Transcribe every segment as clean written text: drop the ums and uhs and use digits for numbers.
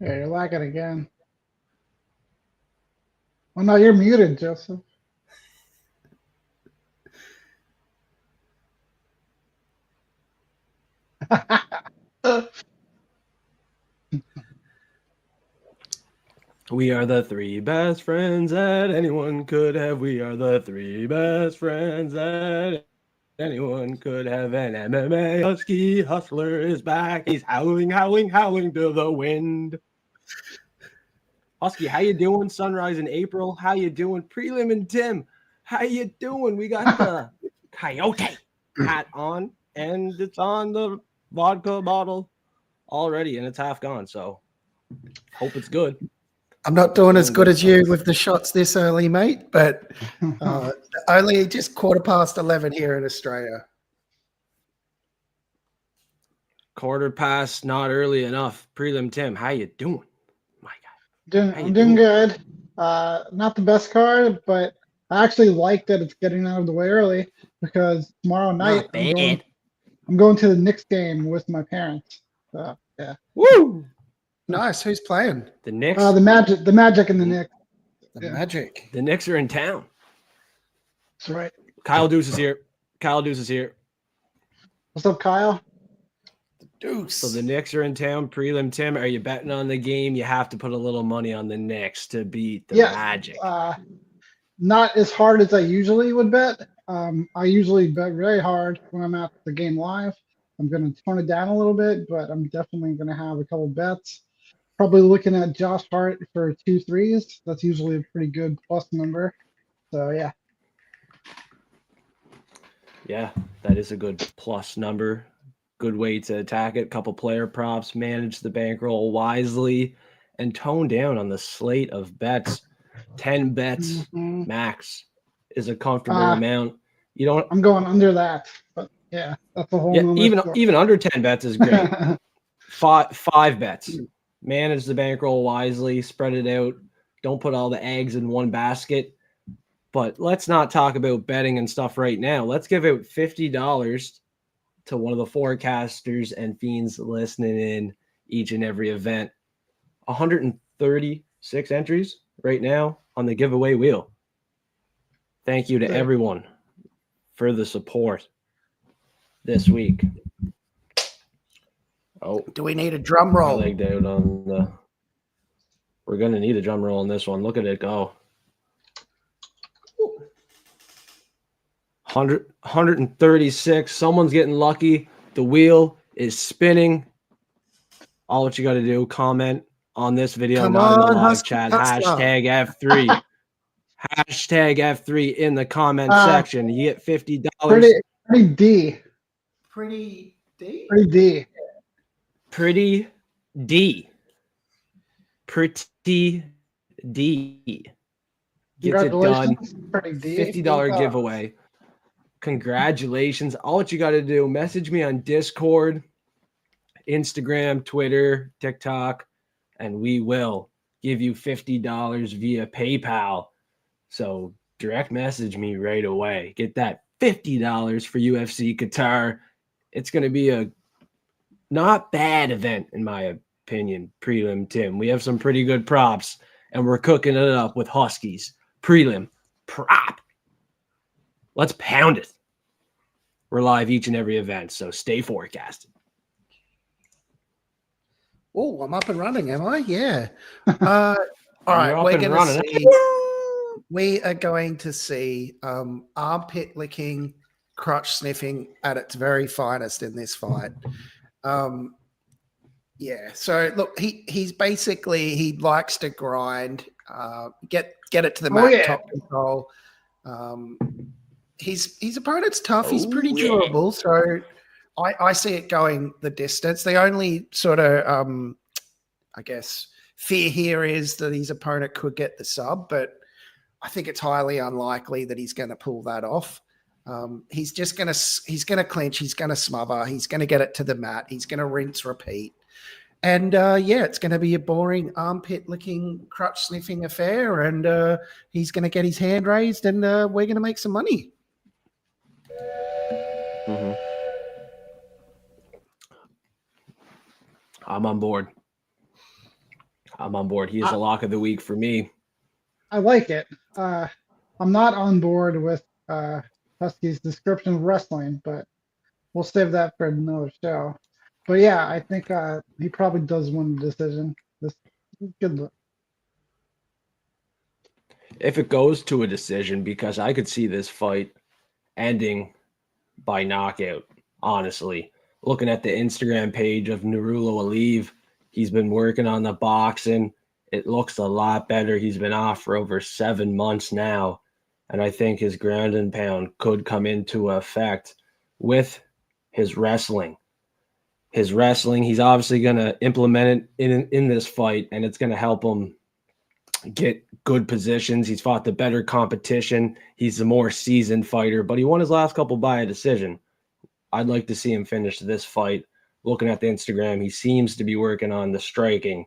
Yeah, you're lagging again. Oh no, you're muted, Joseph. We are the three best friends that anyone could have. We are the three best friends that anyone could have. An MMA Husky Hustler is back. He's howling, howling, howling to the wind. Husky, how you doing? Sunrise in April. How you doing? Prelim and Tim. How you doing? We got the coyote hat on, and it's on the vodka bottle already, and it's half gone. So hope it's good. I'm not doing as good as you with the shots this early, mate, but only just 11:15 here in Australia. Quarter past, not early enough. Prelim Tim, how you doing? My God. I'm doing good. Not the best card, but I actually like that it's getting out of the way early because tomorrow night I'm going to the Knicks game with my parents. So yeah. Woo! Nice. Who's playing? The Knicks. The Magic and the Knicks. The Magic. The Knicks are in town. That's right. Kyle Deuce is here. What's up, Kyle? Deuce. So the Knicks are in town. Prelim Tim, are you betting on the game? You have to put a little money on the Knicks to beat the Magic. Not as hard as I usually would bet. I usually bet very hard when I'm at the game live. I'm going to tone it down a little bit, but I'm definitely going to have a couple bets. Probably looking at Josh Hart for 2 threes. That's usually a pretty good plus number. So, yeah. Yeah, that is a good plus number. Good way to attack it. Couple player props, manage the bankroll wisely, and tone down on the slate of bets. 10 bets max is a comfortable amount. You don't. I'm going under that, but yeah, that's a whole. Yeah, even under 10 bets is great. Five bets. Manage the bankroll wisely, spread it out. Don't put all the eggs in one basket. But let's not talk about betting and stuff right now. Let's give out $50 to one of the forecasters and fiends listening in each and every event. 136 entries right now on the giveaway wheel. Thank you to everyone for the support this week. Oh, do we need a drum roll? I lagged out on the. We're gonna need a drum roll on this one. Look at it go. 136. Someone's getting lucky. The wheel is spinning. All what you got to do, comment on this video, Come not on, in the live Husky chat. Hustler. Hashtag F3. Hashtag F3 in the comment section. You get $50. Pretty D. Pretty D? Pretty D. Pretty D. Pretty D. Gets it done. Pretty D. $50 giveaway. Congratulations. All what you got to do, message me on Discord, Instagram, Twitter, TikTok, and we will give you $50 via PayPal. So direct message me right away. Get that $50 for UFC Qatar. It's going to be a not bad event, in my opinion, Prelim Tim. We have some pretty good props, and we're cooking it up with Huskies. Prelim prop. Let's pound it. We're live each and every event, so stay forecasted. Oh, I'm up and running, am I? Yeah. All right, we are going to see armpit licking, crotch sniffing at its very finest in this fight. Yeah. So look, he's basically he likes to grind, get it to the mat, top control. His opponent's tough. He's pretty durable. So I see it going the distance. The only sort of, I guess, fear here is that his opponent could get the sub, but I think it's highly unlikely that he's going to pull that off. He's going to clinch. He's going to smother. He's going to get it to the mat. He's going to rinse, repeat. And it's going to be a boring armpit licking, crutch sniffing affair. And he's going to get his hand raised, and we're going to make some money. Mm-hmm. I'm on board. I'm on board. He is a lock of the week for me. I like it. I'm not on board with Husky's description of wrestling, but we'll save that for another show. But yeah, I think he probably does win the decision. This good look. If it goes to a decision, because I could see this fight ending by knockout, honestly. Looking at the Instagram page of Nurulo Aliyev, he's been working on the boxing. It looks a lot better. He's been off for over 7 months now. And I think his ground and pound could come into effect with his wrestling. His wrestling, he's obviously going to implement it in this fight, and it's going to help him get good positions. He's fought the better competition. He's a more seasoned fighter, but he won his last couple by a decision. I'd like to see him finish this fight. Looking at the Instagram, he seems to be working on the striking.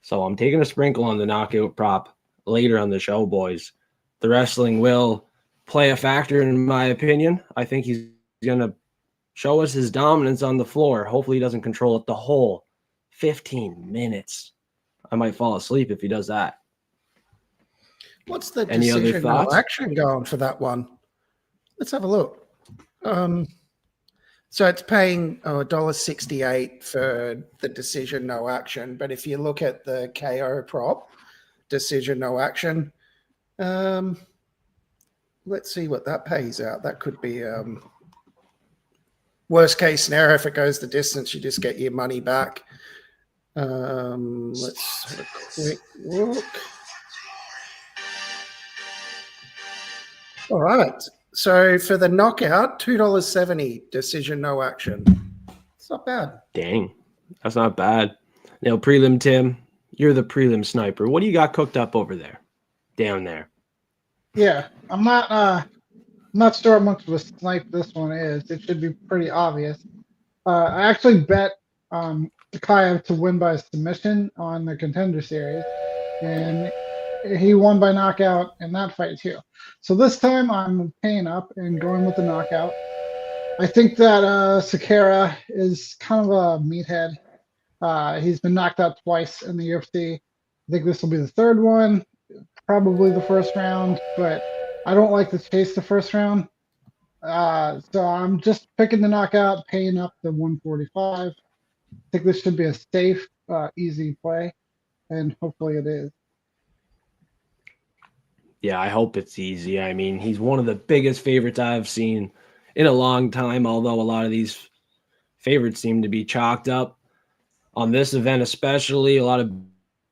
So I'm taking a sprinkle on the knockout prop later on the show, boys. The wrestling will play a factor, in my opinion. I think he's going to show us his dominance on the floor. Hopefully he doesn't control it the whole 15 minutes. I might fall asleep if he does that. What's the Any other decision thoughts? action going for that one? Let's have a look. So it's paying $1.68 for the decision, no action. But if you look at the KO prop, decision, no action, let's see what that pays out. That could be worst case scenario. If it goes the distance, you just get your money back. Let's have a quick look. All right. So for the knockout, $2.70, decision, no action. It's not bad. Dang, that's not bad. Now, Prelim Tim, you're the prelim sniper. What do you got cooked up over there? Down there. Yeah, I'm not sure how much of a snipe this one is. It should be pretty obvious. I actually bet Kayev to win by submission on the Contender Series, and he won by knockout in that fight too. So this time I'm paying up and going with the knockout. I think that Sakara is kind of a meathead. He's been knocked out twice in the UFC. I think this will be the third one, probably the first round, but I don't like to chase the first round. So I'm just picking the knockout, paying up the 145. I think this should be a safe, easy play, and hopefully it is. Yeah, I hope it's easy. I mean, he's one of the biggest favorites I've seen in a long time, although a lot of these favorites seem to be chalked up. On this event especially, a lot of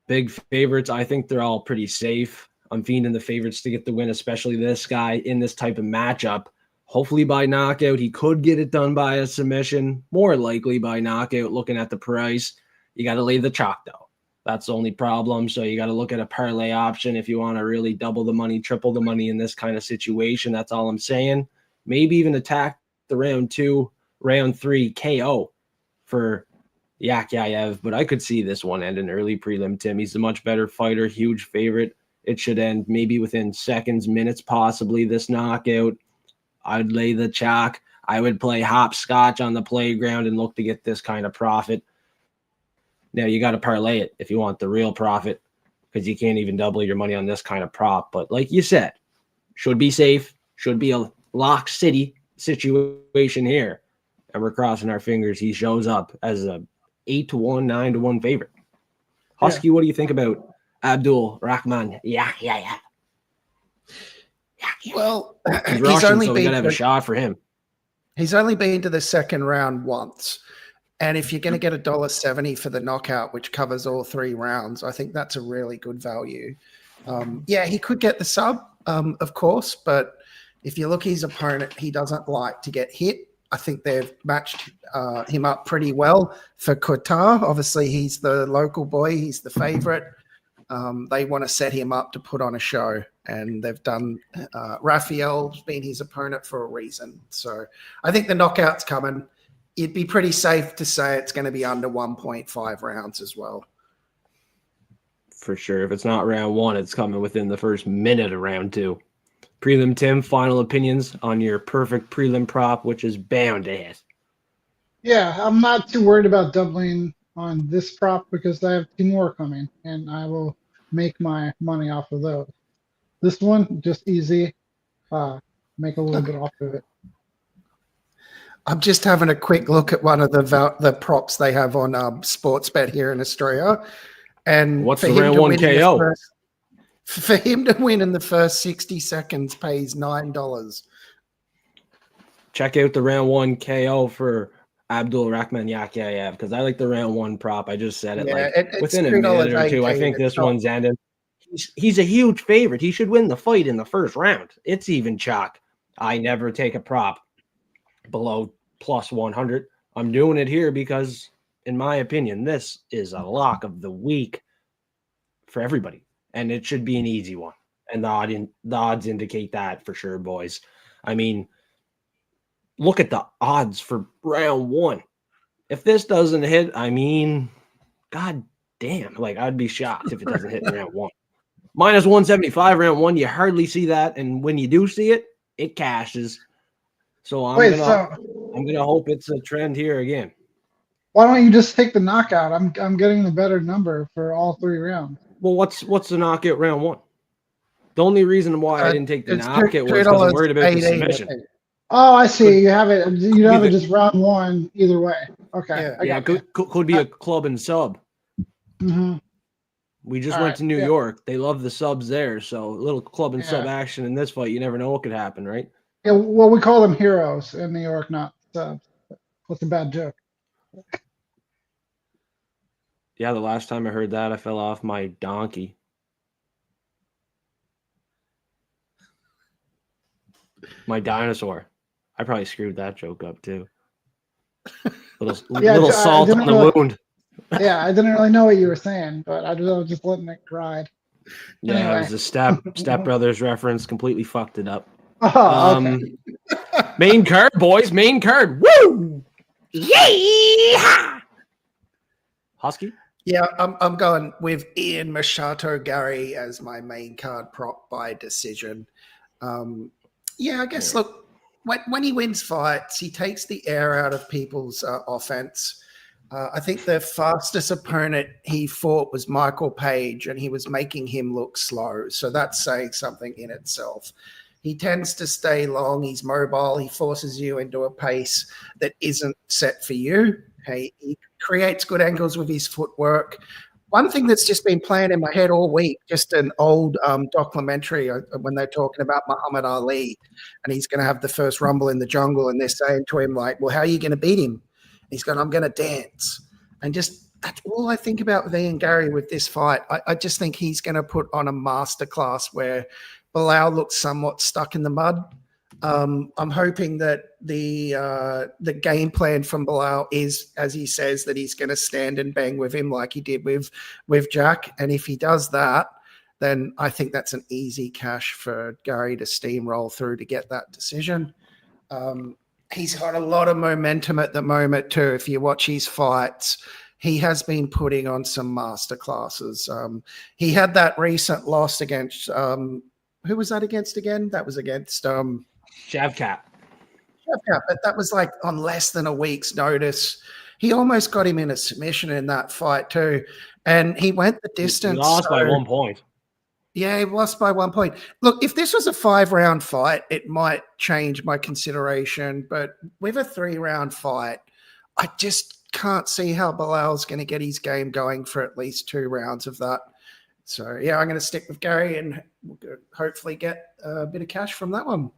big favorites. I think they're all pretty safe. I'm fiending the favorites to get the win, especially this guy in this type of matchup. Hopefully by knockout. He could get it done by a submission, more likely by knockout. Looking at the price, you got to lay the chalk, though. That's the only problem. So you got to look at a parlay option if you want to really double the money, triple the money in this kind of situation. That's all I'm saying. Maybe even attack the round 2, round 3 KO for Yakyayev. But I could see this one end an early prelim, Tim. He's a much better fighter, huge favorite. It should end maybe within seconds, minutes, possibly, this knockout. I'd lay the chalk. I would play hopscotch on the playground and look to get this kind of profit. Now, you got to parlay it if you want the real profit, because you can't even double your money on this kind of prop. But like you said, should be safe, should be a lock city situation here. And we're crossing our fingers he shows up as a 8-1, 9-1 favorite. Husky, what do you think about Abdul Rahman? Yeah. Well, He's he's Russian, only so we been got to have a shot for him. He's only been to the second round once. And if you're going to get $1.70 for the knockout, which covers all 3 rounds, I think that's a really good value. Yeah, he could get the sub, of course, but if you look at his opponent, he doesn't like to get hit. I think they've matched him up pretty well for Qatar. Obviously, he's the local boy. He's the favorite. They want to set him up to put on a show, and they've done Raphael's been his opponent for a reason. So I think the knockout's coming. It'd be pretty safe to say it's going to be under 1.5 rounds as well. For sure. If it's not round 1, it's coming within the first minute of round 2. Prelim Tim, final opinions on your perfect prelim prop, which is bound to hit. Yeah, I'm not too worried about doubling on this prop because I have 2 more coming, and I will make my money off of those. This one, just easy, make a little bit off of it. I'm just having a quick look at one of the props they have on Sportsbet here in Australia, and What's the round 1 KO? For him to win in the first 60 seconds pays $9. Check out the round 1 KO for Abdul Rahman Yakyayev because I like the round 1 prop. I just said it within a minute or two. I think this one's ended. He's a huge favorite. He should win the fight in the first round. It's even chalk. I never take a prop below plus 100. I'm doing it here because, in my opinion, this is a lock of the week for everybody. And it should be an easy one. And the odds indicate that for sure, boys. I mean, look at the odds for round 1. If this doesn't hit, I mean, god damn. Like, I'd be shocked if it doesn't hit in round 1. Minus 175 round 1, you hardly see that. And when you do see it, it cashes. So I'm gonna hope it's a trend here again. Why don't you just take the knockout? I'm getting the better number for all 3 rounds. Well, what's the knockout round 1? The only reason why I didn't take the knockout was because I'm worried about the submission. Oh, I see. You have it. You have it just round 1 either way. Okay. Yeah, could be a club and sub. Mm-hmm. We just went to New York. They love the subs there, so a little club and sub action in this fight. You never know what could happen, right? Yeah. Well, we call them heroes in New York, not subs. What's a bad joke? Yeah, the last time I heard that, I fell off my donkey. My dinosaur. I probably screwed that joke up too. Little salt on the wound. Yeah, I didn't really know what you were saying, but I was just letting it ride. Yeah, anyway. It was a Step Brothers reference. Completely fucked it up. Oh, okay. Main card, boys. Main card. Woo! Yeah! Husky? Yeah, I'm going with Ian Machato Gary as my main card prop by decision. I guess, look, when he wins fights, he takes the air out of people's offense. I think the fastest opponent he fought was Michael Page, and he was making him look slow. So that's saying something in itself. He tends to stay long. He's mobile. He forces you into a pace that isn't set for you. He creates good angles with his footwork. One thing that's just been playing in my head all week, just an old documentary when they're talking about Muhammad Ali, and he's going to have the first rumble in the jungle, and they're saying to him, like, well, how are you going to beat him? He's going, I'm going to dance. And just that's all I think about with Ian Gary with this fight. I just think he's going to put on a masterclass where Bilal looks somewhat stuck in the mud. I'm hoping that the game plan from Bilal is, as he says, that he's going to stand and bang with him like he did with Jack. And if he does that, then I think that's an easy cash for Gary to steamroll through to get that decision. He's got a lot of momentum at the moment too. If you watch his fights, he has been putting on some masterclasses. He had that recent loss against who was that against again? That was against Shavkat. But that was like on less than a week's notice. He almost got him in a submission in that fight too. And he went the distance. He lost by 1 point. Yeah, he lost by 1 point. Look, if this was a 5-round fight, it might change my consideration. But with a 3-round fight, I just can't see how Bilal's going to get his game going for at least 2 rounds of that. So, yeah, I'm going to stick with Gary and hopefully get a bit of cash from that one.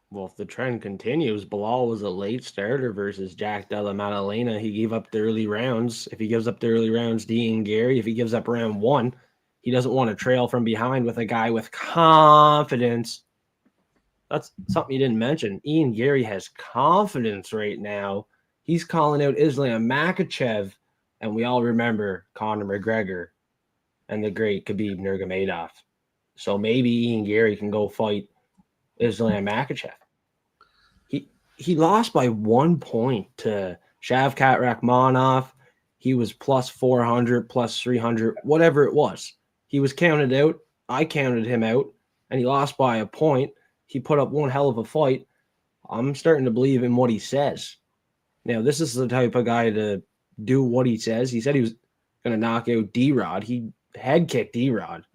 Well, if the trend continues, Bilal was a late starter versus Jack Della Maddalena. He gave up the early rounds. If he gives up the early rounds to Ian Gary, if he gives up round 1, he doesn't want to trail from behind with a guy with confidence. That's something you didn't mention. Ian Gary has confidence right now. He's calling out Islam Makhachev, and we all remember Conor McGregor and the great Khabib Nurmagomedov. So maybe Ian Gary can go fight Islam Makhachev. He lost by 1 point to Shavkat Rakhmonov. He was plus 400, plus 300, whatever it was. He was counted out. I counted him out, and he lost by a point. He put up one hell of a fight. I'm starting to believe in what he says. Now, this is the type of guy to do what he says. He said he was going to knock out D-Rod. He head kicked D-Rod.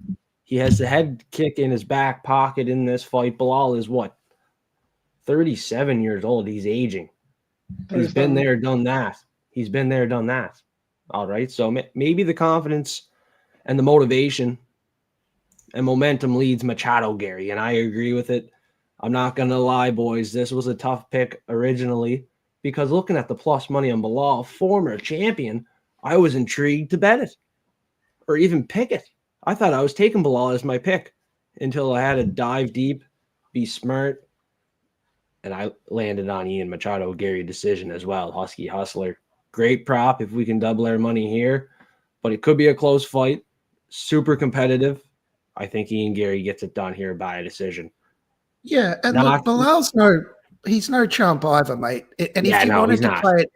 He has the head kick in his back pocket in this fight. Bilal is what? 37 years old. He's aging. He's been there, done that. He's been there, done that. All right. So maybe the confidence and the motivation and momentum leads Machado Gary, and I agree with it. I'm not going to lie, boys. This was a tough pick originally because looking at the plus money on Bilal, former champion, I was intrigued to bet it or even pick it. I thought I was taking Bilal as my pick until I had to dive deep, be smart, and I landed on Ian Machado Gary decision as well. Husky Hustler. Great prop if we can double our money here, but it could be a close fight. Super competitive. I think Ian Gary gets it done here by a decision. Yeah, and look, Bilal's he's no chump either, mate. And if you wanted to play it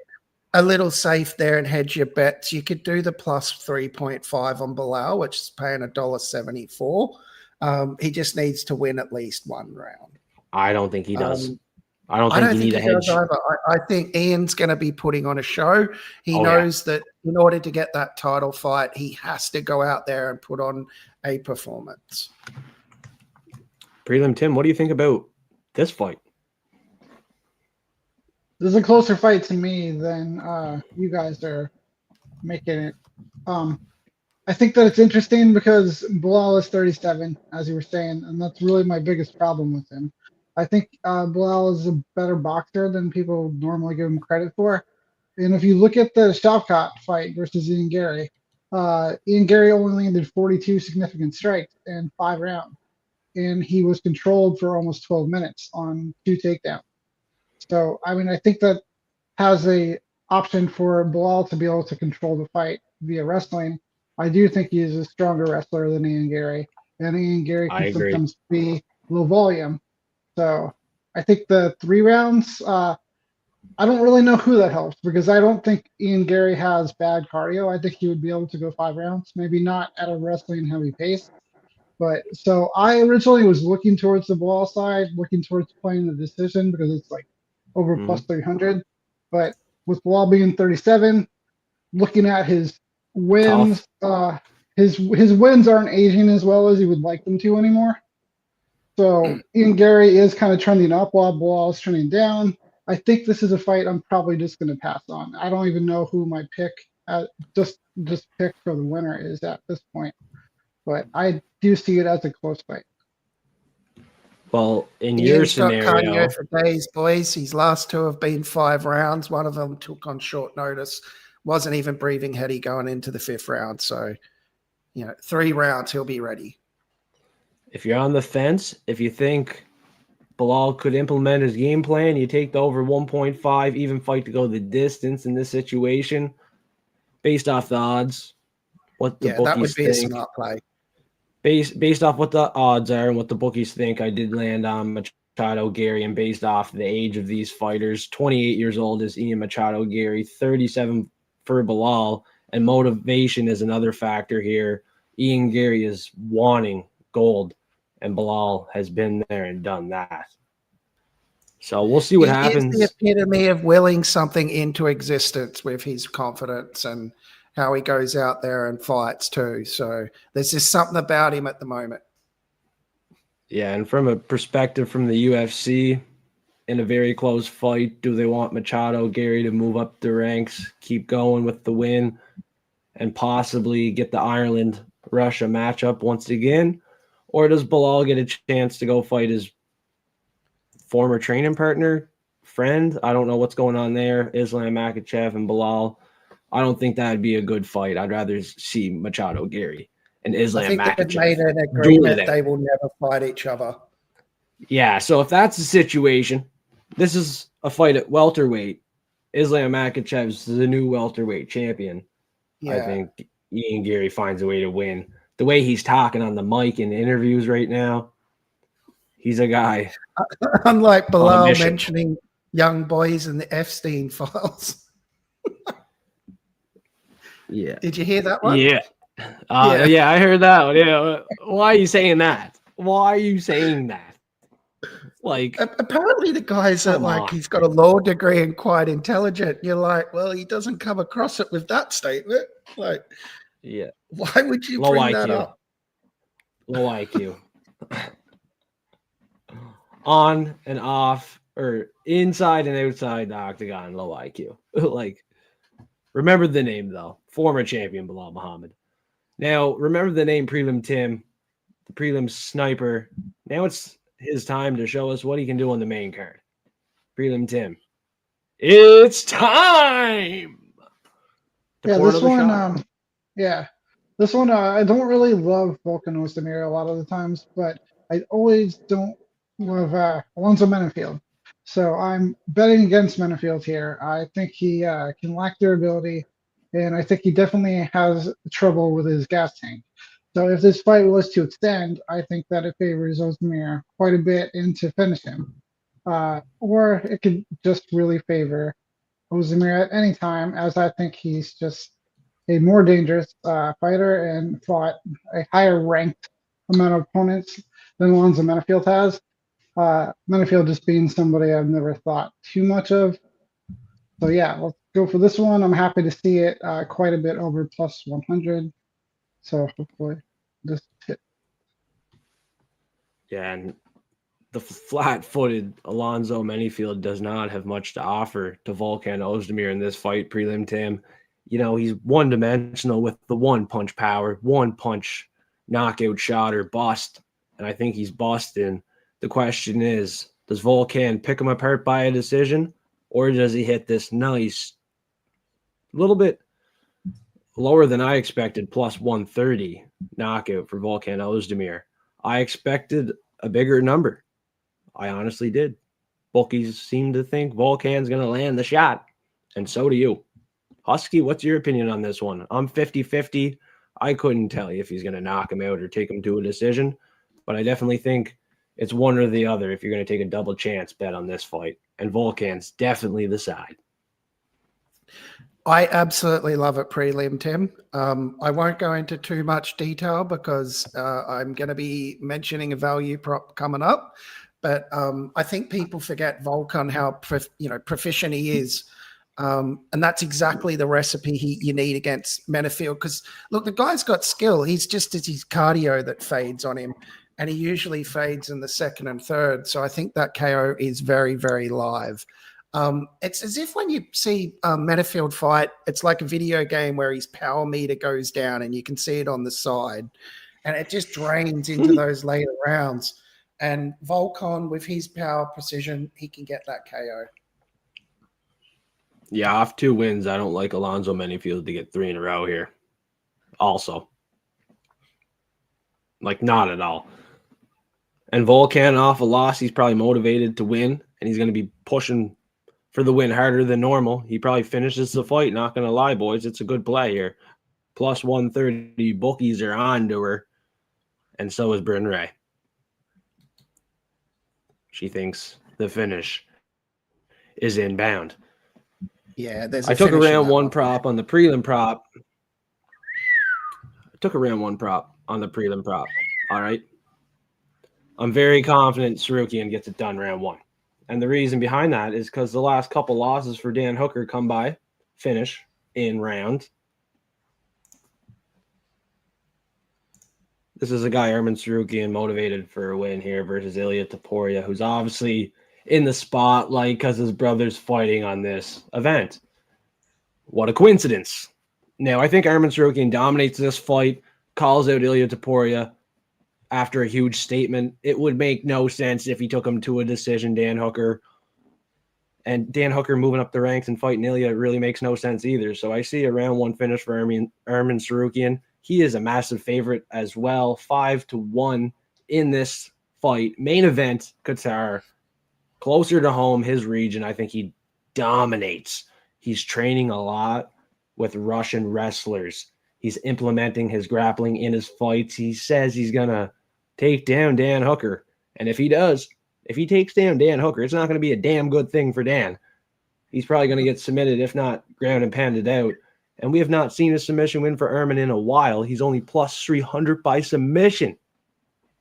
a little safe there and hedge your bets, you could do the plus 3.5 on Bilal, which is paying $1.74. He just needs to win at least one round. I don't think he does. I don't think you need a hedge. I think Ian's going to be putting on a show. He knows that in order to get that title fight, he has to go out there and put on a performance. Prelim Tim, what do you think about this fight? This is a closer fight to me than you guys are making it. I think that it's interesting because Bilal is 37, as you were saying, and that's really my biggest problem with him. I think Bilal is a better boxer than people normally give him credit for. And if you look at the Shavkat fight versus Ian Gary only landed 42 significant strikes in 5 rounds. And he was controlled for almost 12 minutes on 2 takedowns. So, I mean, I think that has a option for Bilal to be able to control the fight via wrestling. I do think he is a stronger wrestler than Ian Gary. And Ian Gary can sometimes be low volume. So I think the 3 rounds, I don't really know who that helps because I don't think Ian Gary has bad cardio. I think he would be able to go 5 rounds, maybe not at a wrestling heavy pace. But so I originally was looking towards the Bilal side, looking towards playing the decision because it's like over plus 300. But with Bilal being 37, looking at his wins, his wins aren't aging as well as he would like them to anymore. So Ian Gary is kind of trending up while Bilal is trending down. I think this is a fight I'm probably just going to pass on. I don't even know who my pick, just pick for the winner is at this point. But I do see it as a close fight. Well, in your scenario, got cardio for days, boys. His last 2 have been 5 rounds. One of them took on short notice. Wasn't even breathing heady going into the 5th round. So, 3 rounds, he'll be ready. If you're on the fence, if you think Bilal could implement his game plan, you take the over 1.5, even fight to go the distance in this situation, based off the odds. What the bookies that would be think. a smart play. Based off what the odds are and what the bookies think, I did land on Machado Gary, and based off the age of these fighters, 28 years old is Ian Machado Gary, 37 for Bilal, and motivation is another factor here. Ian Gary is wanting gold, and Bilal has been there and done that. So we'll see what happens. He's the epitome of willing something into existence with his confidence and how he goes out there and fights too. So there's just something about him at the moment. Yeah, and from a perspective from the UFC, in a very close fight, do they want Machado Gary to move up the ranks, keep going with the win, and possibly get the Ireland-Russia matchup once again? Or does Bilal get a chance to go fight his former training partner, friend? I don't know what's going on there. Islam Makhachev and Bilal. I don't think that would be a good fight. I'd rather see Machado Gary and Islam Makhachev. I think they've made an agreement they will never fight each other. Yeah, so if that's the situation, this is a fight at welterweight. Islam Makhachev's the new welterweight champion. Yeah. I think Ian Gary finds a way to win. The way he's talking on the mic in interviews right now, he's a guy. Unlike Bilal mentioning young boys in the Epstein files. Yeah. Did you hear that one? Yeah. Yeah, I heard that one. Yeah. Why are you saying that? Why are you saying that? Like, apparently the guys are like, he's got a law degree and quite intelligent. You're like, well, he doesn't come across it with that statement. Like, yeah, why would you low bring IQ. that up? Low IQ. On and off, or inside and outside the octagon, low IQ. Like, remember the name, though. Former champion Bilal Muhammad. Now, remember the name Prelim Tim, the Prelim sniper. Now it's his time to show us what he can do on the main card. Prelim Tim. It's time! Yeah, this one, this one, I don't really love Volkan Ozdemir a lot of the times, but I always don't love Alonzo Menafield. So I'm betting against Menafield here. I think he can lack durability, and I think he definitely has trouble with his gas tank. So if this fight was to extend, I think that it favors Ozdemir quite a bit and to finish him. Or it could just really favor Ozdemir at any time, as I think he's just a more dangerous fighter and fought a higher ranked amount of opponents than Alonzo Menafield has. Menafield just being somebody I've never thought too much of. So yeah, let's go for this one. I'm happy to see it quite a bit over plus 100. So hopefully this hit. Yeah, and the flat-footed Alonzo Menafield does not have much to offer to Volkan Ozdemir in this fight, Prelim Tim. You know, he's one-dimensional with the one-punch power, one-punch knockout shot or bust, and I think he's busting. The question is, does Volkan pick him apart by a decision, or does he hit this nice, little bit lower than I expected, plus 130 knockout for Volkan Ozdemir? I expected a bigger number. I honestly did. Bookies seem to think Volkan's going to land the shot, and so do you. Husky, what's your opinion on this one? I'm 50-50. I couldn't tell you if he's going to knock him out or take him to a decision, but I definitely think it's one or the other if you're going to take a double chance bet on this fight, and Volkan's definitely the side. I absolutely love it, Prelim Tim. I won't go into too much detail because I'm going to be mentioning a value prop coming up. But I think people forget Volkan how proficient he is, and that's exactly the recipe you need against Menafield. Because look, the guy's got skill. He's just it's his cardio that fades on him, and he usually fades in the second and third. So I think that KO is very, very live. It's as if when you see Menafield fight, it's like a video game where his power meter goes down and you can see it on the side, and it just drains into those later rounds. And Volkan, with his power precision, he can get that KO. Yeah, off 2 wins, I don't like Alonzo Menafield to get 3 in a row here. Also, like, not at all. And Volkan off a loss, he's probably motivated to win, and he's going to be pushing for the win harder than normal. He probably finishes the fight, not going to lie, boys. It's a good play here. Plus 130, bookies are on to her, and so is Bryn Ray. She thinks the finish is inbound. Yeah, there's I took a round 1 prop on the prelim prop. All right. I'm very confident Sarukian gets it done round 1. And the reason behind that is because the last couple losses for Dan Hooker come by, finish in round. This is a guy, Erman Sarukian, motivated for a win here versus Ilia Topuria, who's obviously in the spotlight because his brother's fighting on this event. What a coincidence. Now, I think Erman Sarukian dominates this fight, calls out Ilia Topuria after a huge statement. It would make no sense if he took him to a decision, Dan Hooker. And Dan Hooker moving up the ranks and fighting Ilia really makes no sense either. So I see a round 1 finish for Erman Sarukian. He is a massive favorite as well, 5-1 in this fight. Main event, Qatar, closer to home, his region. I think he dominates. He's training a lot with Russian wrestlers. He's implementing his grappling in his fights. He says he's going to take down Dan Hooker. And if he does, if he takes down Dan Hooker, it's not going to be a damn good thing for Dan. He's probably going to get submitted, if not ground and pounded out. And we have not seen a submission win for Erman in a while. He's only plus 300 by submission.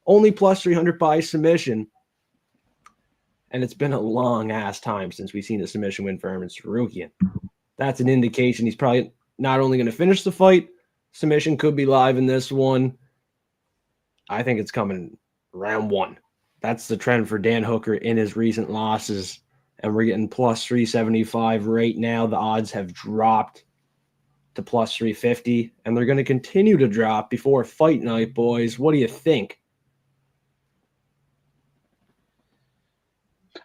Only plus 300 by submission. And it's been a long ass time since we've seen a submission win for Arman Tsarukyan. That's an indication he's probably not only going to finish the fight, submission could be live in this one. I think it's coming round 1. That's the trend for Dan Hooker in his recent losses. And we're getting plus 375 right now. The odds have dropped to plus 350. And they're going to continue to drop before fight night, boys. What do you think?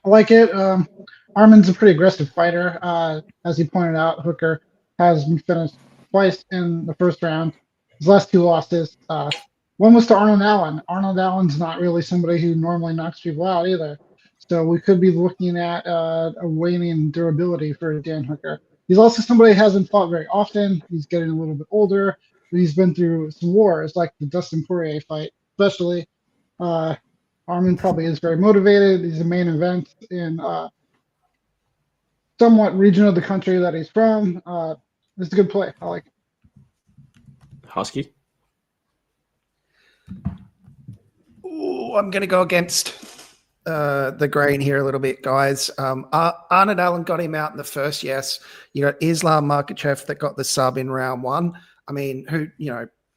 I like it. Armin's a pretty aggressive fighter. As he pointed out, Hooker has been finished twice in the first round. His last 2 losses, one was to Arnold Allen. Arnold Allen's not really somebody who normally knocks people out either. So we could be looking at a waning durability for Dan Hooker. He's also somebody who hasn't fought very often. He's getting a little bit older, but he's been through some wars, like the Dustin Poirier fight, especially. Armin probably is very motivated. He's the main event in somewhat region of the country that he's from. It's a good play. I like it. Husky? Ooh, I'm going to go against the grain here a little bit, guys. Arnold Allen got him out in the first, yes. You got Islam Makhachev that got the sub in round 1. I mean,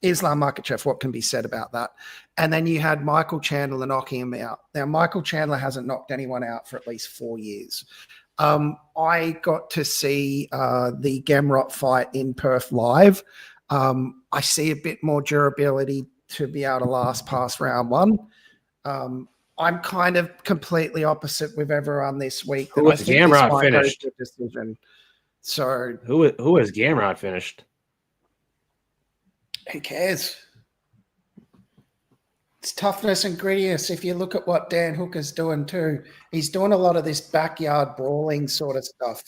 Islam Makhachev, what can be said about that? And then you had Michael Chandler knocking him out. Now, Michael Chandler hasn't knocked anyone out for at least 4 years. I got to see the Gamrot fight in Perth live. I see a bit more durability to be able to last past round 1. I'm kind of completely opposite with everyone this week. Who has Gamrot finished? Decision. So who has Gamrot finished? Who cares? It's toughness and grittiness. If you look at what Dan Hooker's doing too, he's doing a lot of this backyard brawling sort of stuff.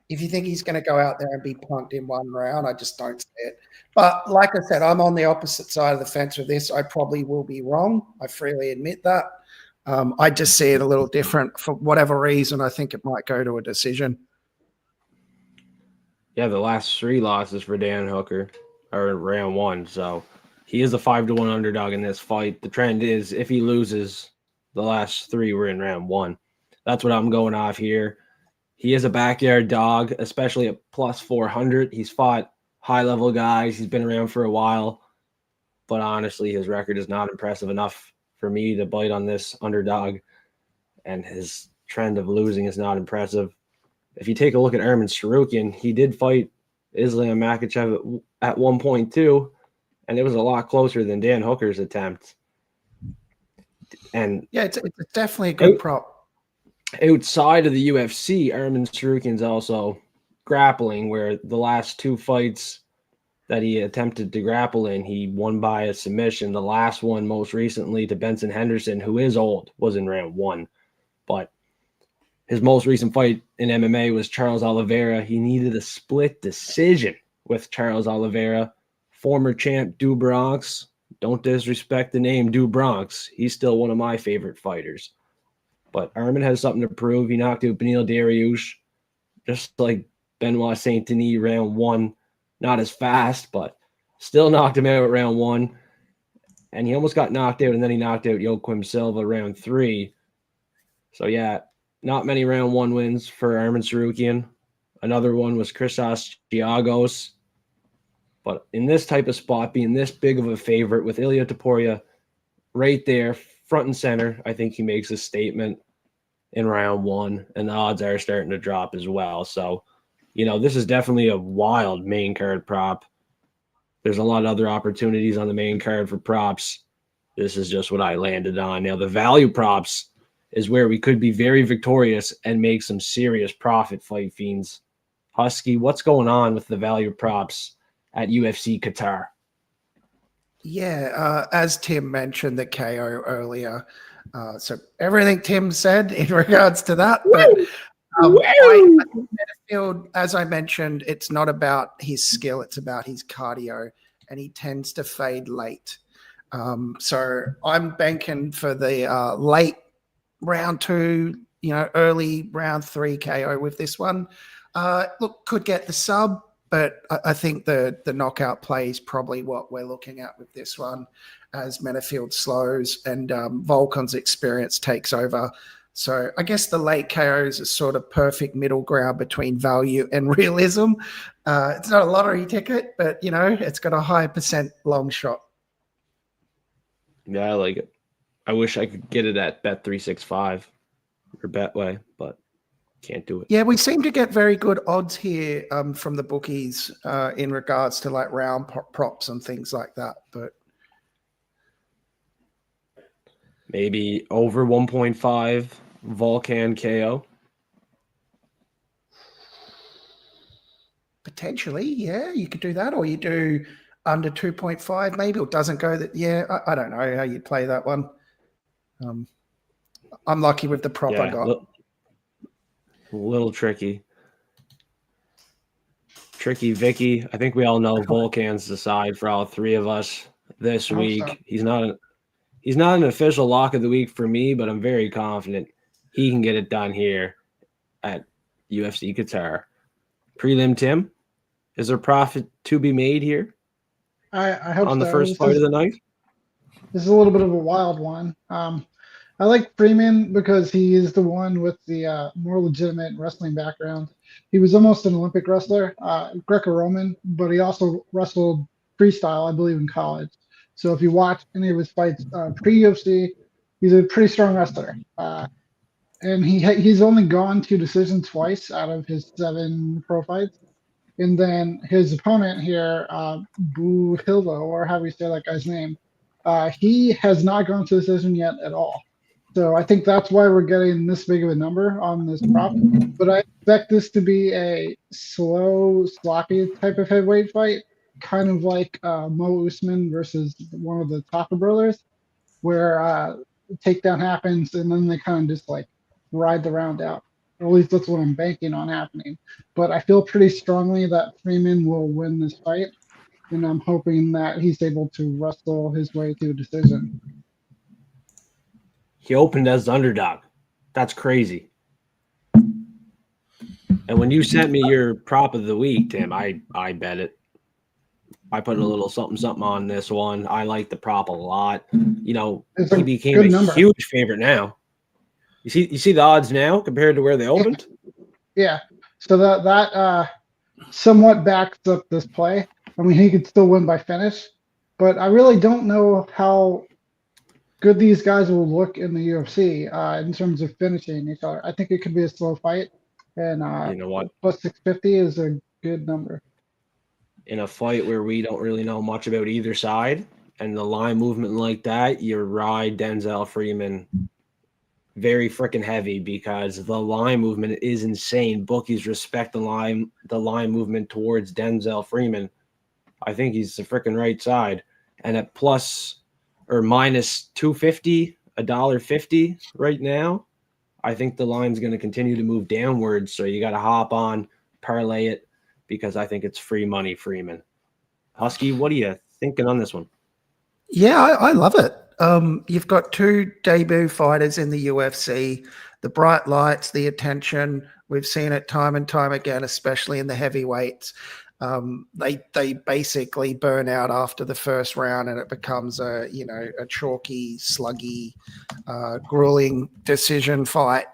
If you think he's going to go out there and be punked in 1 round, I just don't see it. But like I said, I'm on the opposite side of the fence with this. I probably will be wrong. I freely admit that. I just see it a little different. For whatever reason, I think it might go to a decision. Yeah, the last 3 losses for Dan Hooker are in round 1, so he is a 5-1 underdog in this fight. The trend is if he loses, the last 3 were in round 1. That's what I'm going off here. He is a backyard dog, especially at plus 400. He's fought high-level guys. He's been around for a while. But honestly, his record is not impressive enough for me to bite on this underdog. And his trend of losing is not impressive. If you take a look at Arman Tsarukyan, he did fight Islam Makhachev at 1.2, and it was a lot closer than Dan Hooker's attempt. And yeah, it's definitely a good prop. Outside of the UFC, Arman Tsarukyan's also grappling, where the last 2 fights that he attempted to grapple in, he won by a submission. The last one, most recently, to Benson Henderson, who is old, was in round 1. But his most recent fight in MMA was Charles Oliveira. He needed a split decision with Charles Oliveira. Former champ Du Bronx. Don't disrespect the name Du Bronx. He's still one of my favorite fighters. But Arman has something to prove. He knocked out Beneil Dariush, just like Benoit Saint Denis round 1. Not as fast, but still knocked him out at round 1. And he almost got knocked out, and then he knocked out Joaquim Silva round 3. So, yeah, not many round 1 wins for Arman Tsarukyan. Another one was Christos Giagos. But in this type of spot, being this big of a favorite with Ilia Topuria right there, front and center, I think he makes a statement in round 1, and the odds are starting to drop as well. So, this is definitely a wild main card prop. There's a lot of other opportunities on the main card for props. This is just what I landed on. Now, the value props is where we could be very victorious and make some serious profit, Fight Fiends. Husky, what's going on with the value props at UFC Qatar? Yeah, as Tim mentioned the KO earlier, so everything Tim said in regards to that, but I think Metafield, as I mentioned, it's not about his skill, it's about his cardio, and he tends to fade late. So I'm banking for the late round 2, early round 3 KO with this one. Look, could get the sub, but I think the knockout play is probably what we're looking at with this one as Metafield slows and Volkan's experience takes over. So I guess the late KOs is sort of perfect middle ground between value and realism. It's not a lottery ticket, but, you know, it's got a high percent long shot. Yeah, I like it. I wish I could get it at Bet365 or Betway, but can't do it. Yeah, we seem to get very good odds here from the bookies in regards to like round props and things like that. But maybe over 1.5 Volcan KO. Potentially, yeah, you could do that, or you do under 2.5 maybe, or doesn't go that. Yeah, I don't know how you play that one. I'm lucky with the prop I got. A little tricky. Tricky Vicky. I think we all know Volcan's the side for all three of us this week. So. He's not an official lock of the week for me, but I'm very confident he can get it done here at UFC Qatar. Prelim Tim, is there profit to be made here? I hope on the so. first fight of the night. This is a little bit of a wild one. I like Freeman because he is the one with the more legitimate wrestling background. He was almost an Olympic wrestler, Greco-Roman, but he also wrestled freestyle, I believe, in college. So if you watch any of his fights pre-UFC, he's a pretty strong wrestler. And he's only gone to decision twice out of his 7 pro fights. And then his opponent here, Boo Hildo, or how we say that guy's name, he has not gone to decision yet at all. So I think that's why we're getting this big of a number on this prop. But I expect this to be a slow, sloppy type of heavyweight fight, kind of like Mo Usman versus one of the Taka brothers, where takedown happens and then they kind of just like ride the round out. At least that's what I'm banking on happening. But I feel pretty strongly that Freeman will win this fight, and I'm hoping that he's able to wrestle his way to a decision. He opened as the underdog. That's crazy. And when you sent me your prop of the week, Tim, I bet it. I put a little something on this one. I like the prop a lot. You know, he became a huge favorite now. You see the odds now compared to where they opened? Yeah. So that somewhat backs up this play. I mean, he could still win by finish, but I really don't know how good these guys will look in the UFC in terms of finishing each other. I think it could be a slow fight, and you know what? Plus 650 is a good number. In a fight where we don't really know much about either side, and the line movement like that, you ride Denzel Freeman very freaking heavy because the line movement is insane. Bookies respect the line movement towards Denzel Freeman. I think he's the freaking right side, and at plus or minus 250, $1.50 right now, I think the line's going to continue to move downwards. So you got to hop on, parlay it, because I think it's free money, Freeman. Husky, what are you thinking on this one? Yeah, I love it. You've got 2 debut fighters in the UFC, the bright lights, the attention. We've seen it time and time again, especially in the heavyweights. They basically burn out after the first round, and it becomes a chalky, sluggy, grueling decision fight.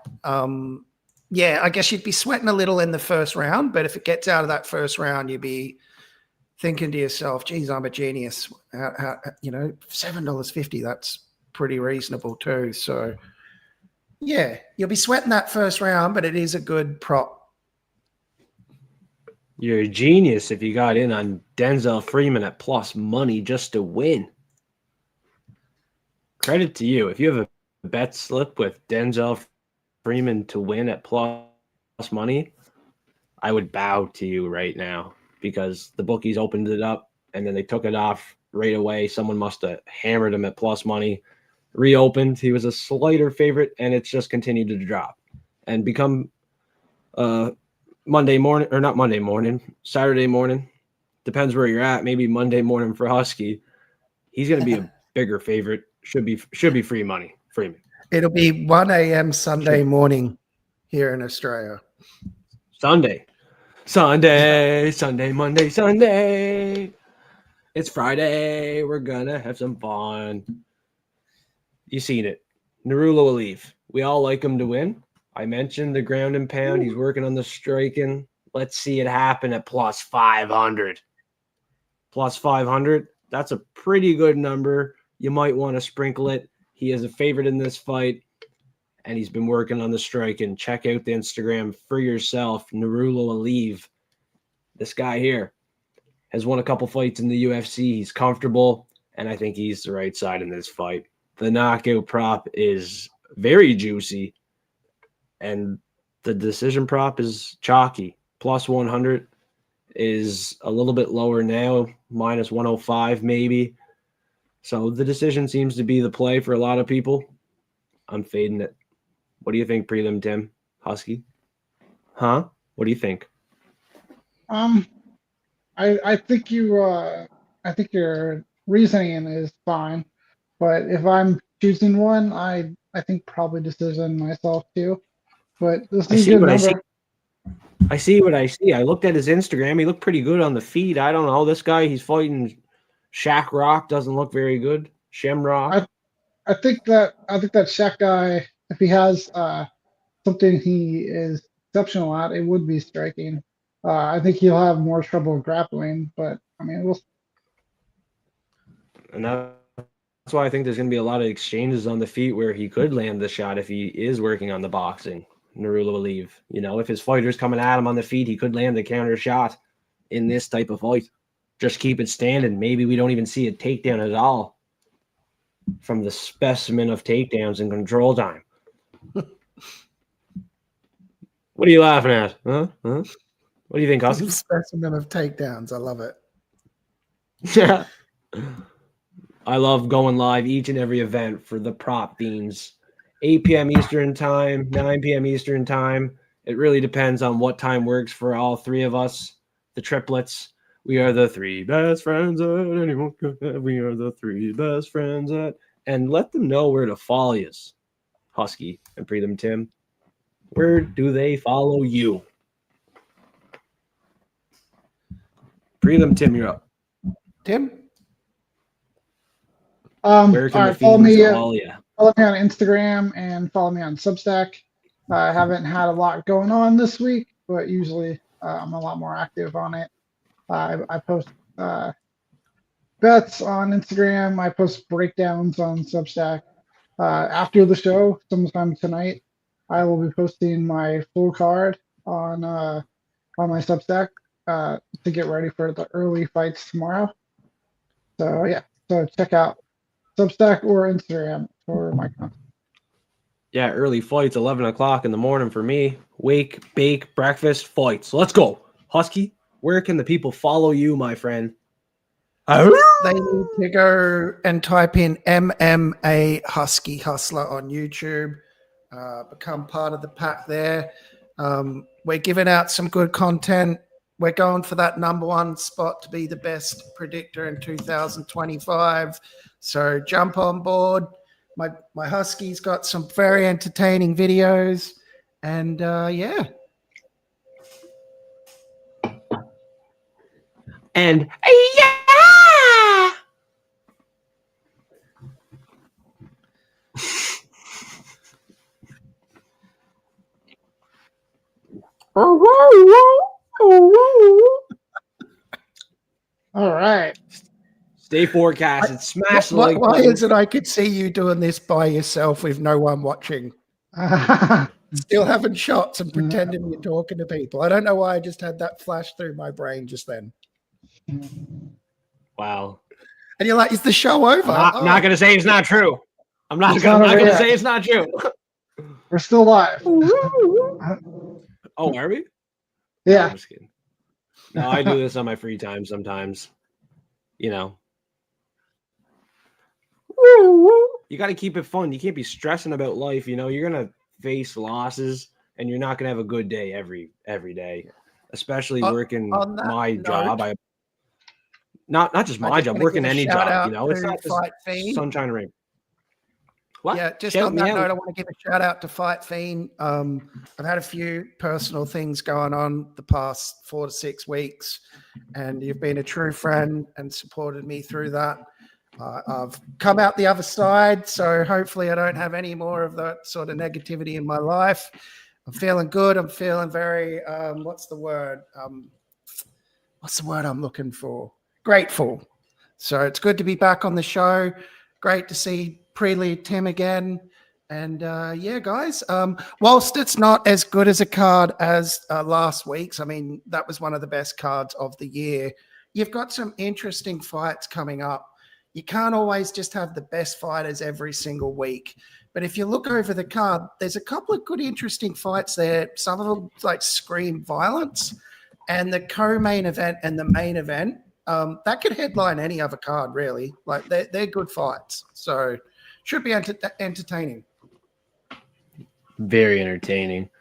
Yeah, I guess you'd be sweating a little in the first round, but if it gets out of that first round, you'd be thinking to yourself, geez, I'm a genius. $7.50, that's pretty reasonable too. So yeah, you'll be sweating that first round, but it is a good prop. You're a genius if you got in on Denzel Freeman at plus money just to win. Credit to you. If you have a bet slip with Denzel Freeman to win at plus money, I would bow to you right now because the bookies opened it up and then they took it off right away. Someone must have hammered him at plus money. Reopened. He was a slighter favorite, and it's just continued to drop and become Saturday morning. Depends where you're at. Maybe Monday morning for Husky. He's going to be a bigger favorite. Should be free money. Freeman. It'll be 1 a.m. Sunday morning here in Australia. Sunday, Monday, Sunday. It's Friday. We're going to have some fun. You seen it. Narula will leave. We all like him to win. I mentioned the ground and pound. He's working on the striking. Let's see it happen at plus 500. Plus 500. That's a pretty good number. You might want to sprinkle it. He is a favorite in this fight, and he's been working on the striking. Check out the Instagram for yourself. Nurullo Aliyev. This guy here has won a couple fights in the UFC. He's comfortable, and I think he's the right side in this fight. The knockout prop is very juicy, and the decision prop is chalky. Plus 100 is a little bit lower now, minus 105 maybe. So the decision seems to be the play for a lot of people. I'm fading it. What do you think, Prelim Tim? Husky? Huh? What do you think? I think your reasoning is fine, but if I'm choosing one, I think probably decision myself too. But this is a good number. I see what I see. I looked at his Instagram. He looked pretty good on the feed. I don't know. This guy, he's fighting Shaq Rock, doesn't look very good. Shamrock. I think that Shaq guy, if he has something he is exceptional at, it would be striking. I think he'll have more trouble grappling, but I mean, we'll. And that's why I think there's going to be a lot of exchanges on the feet where he could land the shot if he is working on the boxing. Nurullo Aliyev, if his fighter's coming at him on the feet, he could land the counter shot in this type of fight. Just keep it standing. Maybe we don't even see a takedown at all from the specimen of takedowns in control time. What are you laughing at? Huh? What do you think, Husky? Specimen of takedowns. I love it. Yeah. I love going live each and every event for the Prop Fiends. 8 p.m. Eastern time, 9 p.m. Eastern time. It really depends on what time works for all three of us, the triplets. We are the three best friends that anyone could have. We are the three best friends that. And let them know where to follow us, Husky and Prelim Tim. Where do they follow you? Prelim Tim, you're up. Tim? Where can the Fiends follow you? Follow me on Instagram and follow me on Substack. I haven't had a lot going on this week, but usually I'm a lot more active on it. I post bets on Instagram. I post breakdowns on Substack. After the show, sometime tonight, I will be posting my full card on my Substack to get ready for the early fights tomorrow. So yeah, so check out Substack or Instagram for my content. Yeah, early fights, 11 o'clock in the morning for me. Wake, bake, breakfast, fights. Let's go. Husky, where can the people follow you, my friend? They need to go and type in MMA Husky Hustler on YouTube. Become part of the pack there. We're giving out some good content. We're going for that #1 spot to be the best predictor in 2025. So jump on board. My Husky's got some very entertaining videos. And yeah. And yeah! All right. Stay forecasted. Smash the like Why button. is it I could see you doing this by yourself with no one watching? Still having shots and pretending you're talking to people. I don't know why I just had that flash through my brain just then. Wow. And you're like, is the show over? I'm not going to say it's not true. I'm not going to say it's not true. We're still live. Oh, are we? Yeah. No, I'm just kidding. No, I do this on my free time sometimes. You got to keep it fun. You can't be stressing about life. You're going to face losses and you're not going to have a good day every day, especially working my job. Not just my job, working any job. It's not just sunshine and rain. What? Yeah, just on that note, I want to give a shout out to Fight Fiend. I've had a few personal things going on the past 4 to 6 weeks, and you've been a true friend and supported me through that. I've come out the other side, so hopefully I don't have any more of that sort of negativity in my life. I'm feeling good. I'm feeling very, what's the word? What's the word I'm looking for? Grateful. So it's good to be back on the show. Great to see Prelim Tim again. And yeah, guys, whilst it's not as good as a card as last week's, I mean, that was one of the best cards of the year. You've got some interesting fights coming up. You can't always just have the best fighters every single week. But if you look over the card, there's a couple of good, interesting fights there. Some of them like scream violence. And the co-main event and the main event, that could headline any other card, really. Like they're good fights. So should be entertaining. Very entertaining.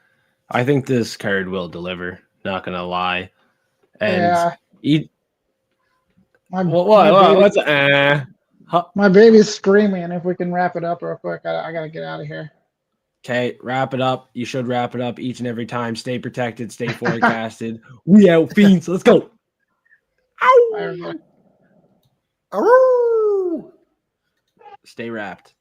I think this card will deliver, not going to lie. And yeah. My baby's screaming. If we can wrap it up real quick, I gotta get out of here. Okay, wrap it up. You should wrap it up each and every time. Stay protected, stay forecasted. We out, Fiends. Let's go. Ow. Stay wrapped.